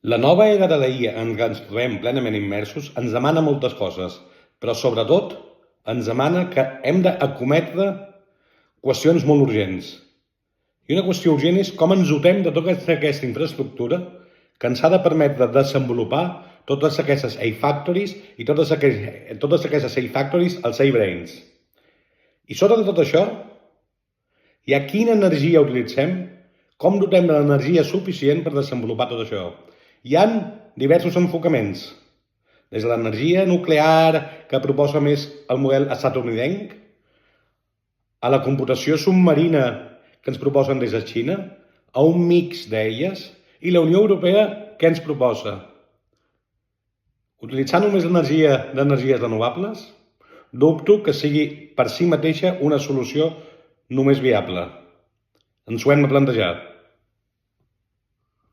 La nova era de la IA en què ens trobem plenament immersos ens demana moltes coses, però sobretot ens demana que hem d'acometre qüestions molt urgents. I una qüestió urgent és com ens dotem de tota aquesta infraestructura que ens ha de permetre desenvolupar totes aquestes AI Factories i totes aquestes AI Factories als AI Brains. I sota de tot això, hi ha quina energia utilitzem, com dotem de l'energia suficient per desenvolupar tot això. Hi ha diversos enfocaments, des de l'energia nuclear que proposa més el model estatunidenc, a la computació submarina que ens proposen des de Xina, a un mix d'elles, i la Unió Europea què ens proposa? Utilitzar només d'energies renovables? Dubto que sigui per si mateixa una solució només viable. Ens ho hem de plantejar.